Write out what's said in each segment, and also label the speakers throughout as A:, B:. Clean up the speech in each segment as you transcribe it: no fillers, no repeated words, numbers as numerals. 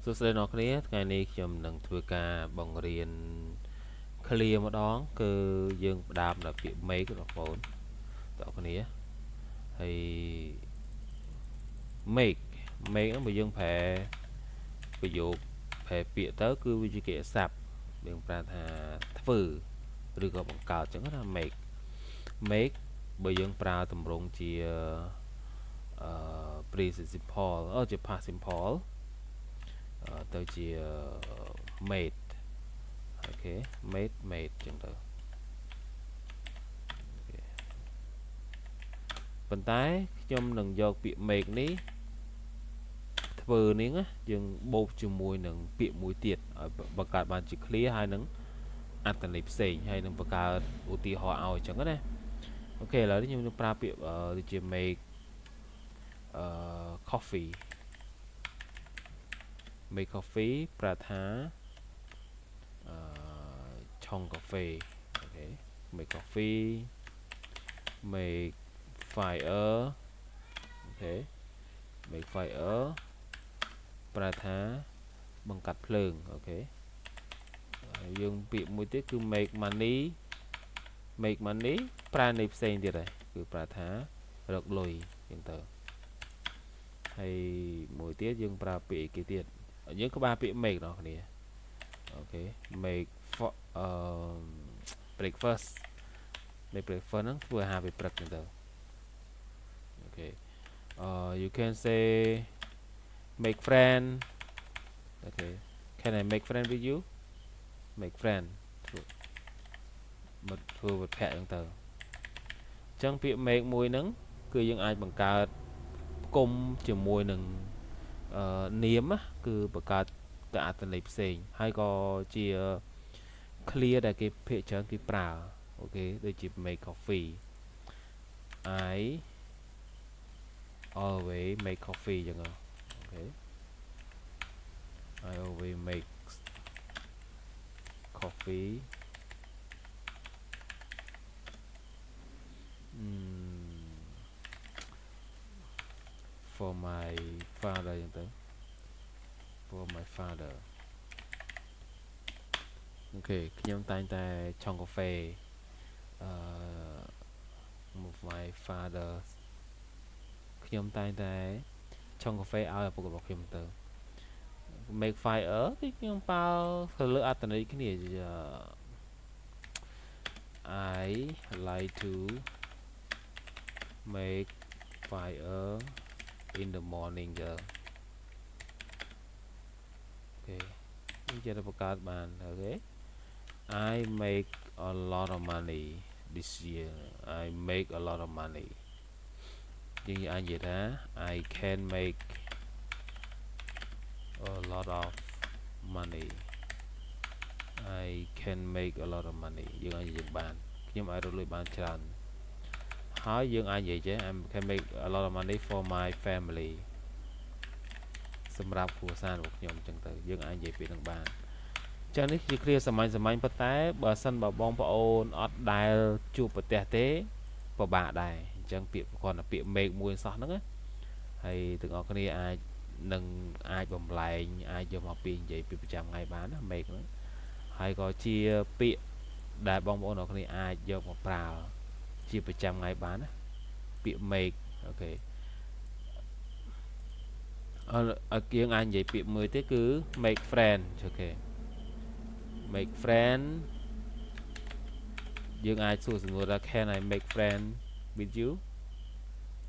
A: សួស្តីអ្នកគ្នាថ្ងៃនេះខ្ញុំនឹងធ្វើការបង្រៀន clear ម្ដងគឺយើងផ្ដើមដោយពាក្យ make បងប្អូនអ្នកគ្នាហើយ make ហ្នឹងបើយើងប្រែប្រយោគប្រែពាក្យទៅគឺវាជាកិច្ចសព្ទយើងប្រើថាធ្វើឬក៏បង្កើតអញ្ចឹងណា make បើយើងប្រើទម្រង់ជាpresent simple ជា past simple ទៅជា made អូខេ made ចឹងទៅប៉ុន្តែខ្ញុំនឹងយកពាក្យ make នេះធ្វើនេះណាយើងបូកជាមួយនឹងពាក្យមួយទៀតឲ្យបង្កើតបានជា clear ហើយនឹងអត្ថន័យផ្សេងហើយនឹងបង្កើតឧទាហរណ៍ឲ្យចឹងណាអូខេឥឡូវនេះខ្ញុំនឹងប្រើពាក្យដូចជា make coffee make coffee ប្រើថាឆុងកាហ្វេអូខេ make coffee make fire អូខេ make fire ប្រើថាបង្កាត់ភ្លើងអូខេយើងពាក្យមួយទៀតគឺ make money ប្រើន័យផ្សេងទៀតហើយគឺប្រើថារកលុយចឹងទៅហើយមួយទៀតយើងប្រើពាក្យអីគេទៀតយើងក្បាលពាក្យ make បងប្អូនអូខេ make breakfast ហ្នឹងធ្វើអាហារពេលព្រឹកចឹងទៅអូខេyou can say make friend okay can I make friend with you make friend ធ្វើវត្ថុចឹងទៅអញ្ចឹងពាក្យ make មួយហ្នឹងគឺយើងអាចបង្កើតផ្គុំជាមួយនឹងនាមគឺបង្កើតទៅអត្ថន័យផ្សេងហើយក៏ជា clear ដែលគេភាគច្រើនគេប្រើអូខេដូចជា make coffee I always make coffee ចឹងអូខេ I always make coffee for my father ចឹងទៅ for my father អូខេខ្ញុំតែងតែឆុងកាហ្វេmy father ខ្ញុំតែងតែឆុងកាហ្វេឲ្យឪពុករបស់ខ្ញុំទៅ make fire គឺខ្ញុំប្រើទៅលើអត្ថន័យគ្នា I like to make fire in the morning អូខេនេះជាបង្កើតបានអូខេ I make a lot of money this year I make a lot of money យើងអាចនិយាយថា I can make a lot of money I can make a lot of money យើងអាចនិយាយបានខ្ញុំអាចរកលុយបានច្រើនហើយយើងអាចនិយាយចេះ I can make a lot of money for my family សម្រាប់គ្រួសាររបស់ខ្ញុំអញ្ចឹងទៅយើងអាចនិយាយពាក្យនឹងបានចឹងនេះជាគ្រាសាមញ្ញប៉ុន្តែបើសិនបើបងប្អូនអត់ដែលជួបប្រទះទេពិបាកដែរអញ្ចឹងពាក្យគ្រាន់តែពាក្យ make មួយសោះហ្នឹងណាហើយទាំងអស់គ្នាអាចបំលែងអាចយកមកពីនិយាយពីប្រចាំថ្ងៃបានណា make ហ្នឹងហើយក៏ជាពាក្យដែលបងប្អូនទាំងគ្នាអាចយកមកប្រើជាប្រចាំថ្ងៃបានណាពាក្យ make អូខេយើងអាចនិយាយពាក្យមួយទៀតគឺ make friend អូខេ make friend យើងអាចសួរសំណួរថា can I make friend with you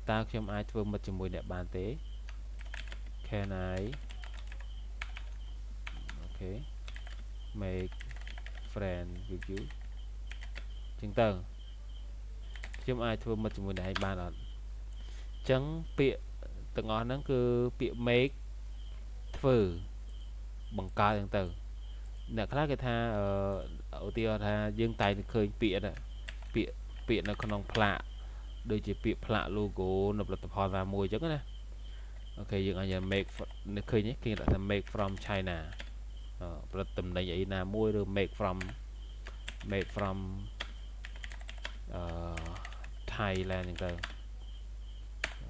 A: តើខ្ញុំអាចធ្វើមិត្តជាមួយអ្នកបានទេ can I អូខេ make friend with you ចឹងទៅខ្ញុំអាចធ្វើមិត្តជាមួយអ្នកឯងបានអត់ចឹងពាក្យទាំងអស់ហ្នឹងគឺពាក្យ make ធ្វើបង្កើតចឹងទៅអ្នកខ្លះគេថាឧទាហរណ៍ថាយើងតែងតែឃើញពាក្យនៅក្នុងផ្លាកដូចជាពាក្យផ្លាក logo នៅផលិតផលណាមួយចឹងណាអូខេយើងអាច make នៅឃើញគេដាក់ថា make from China ផលិតតំណែងអីណាមួយឬ make from Thailand ចឹងទៅ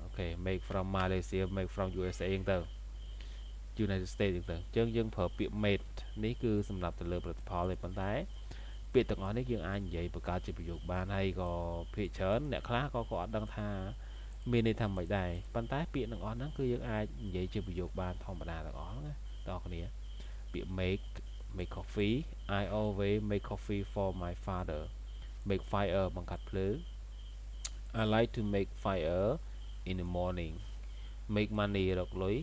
A: okay make from Malaysia make from USA ហ្នឹងទៅ United States ចឹងទៅចឹងយើងប្រើពាក្យ made នេះគឺសម្រាប់ទៅលើផលិតផលទេប៉ុន្តែពាក្យទាំងអស់នេះយើងអាចនិយាយបង្កើតជាប្រយោគបានហើយក៏ភាគច្រើនអ្នកខ្លះក៏គាត់អត់ដឹងថាមានន័យថាម៉េចដែរប៉ុន្តែពាក្យទាំងអស់ហ្នឹងគឺយើងអាចនិយាយជាប្រយោគបានធម្មតាទាំងអស់ហ្នឹងណាបងប្អូនពាក្យ make coffee I always make coffee for my father make fire បង្កាត់ភ្លើង I like to make fire in the morning make money រកលុយ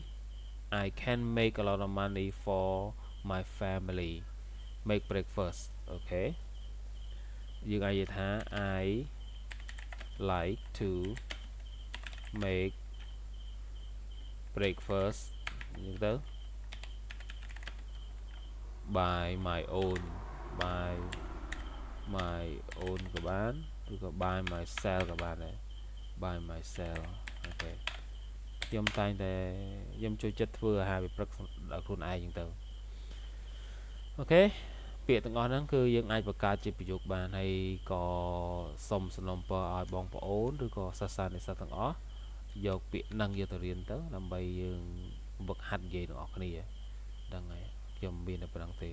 A: I can make a lot of money for my family make breakfast អូខេយើងអាចនិយាយថា I like to make breakfast អញ្ចឹងទៅ by my own by my own ក៏បានឬក៏ by myself ក៏បានដែរ by myself អូខេខ្ញុំតែងតែខ្ញុំចូលចិត្តធ្វើអាហារពេលព្រឹកដល់ខ្លួនឯងអញ្ចឹងទៅអូខេពាក្យទាំងអស់ហ្នឹងគឺយើងអាចបង្កើតជាប្រយោគបានហើយក៏សូមសំណូមពរឲ្យបងប្អូនឬក៏សិស្សានុសិស្សទាំងអស់យកពាក្យហ្នឹងយកទៅរៀនទៅដើម្បីយើងវឹកហាត់និយាយទាំងអស់គ្នាហ្នឹងហើយខ្ញុំមានតែប៉ុណ្្នឹងទេ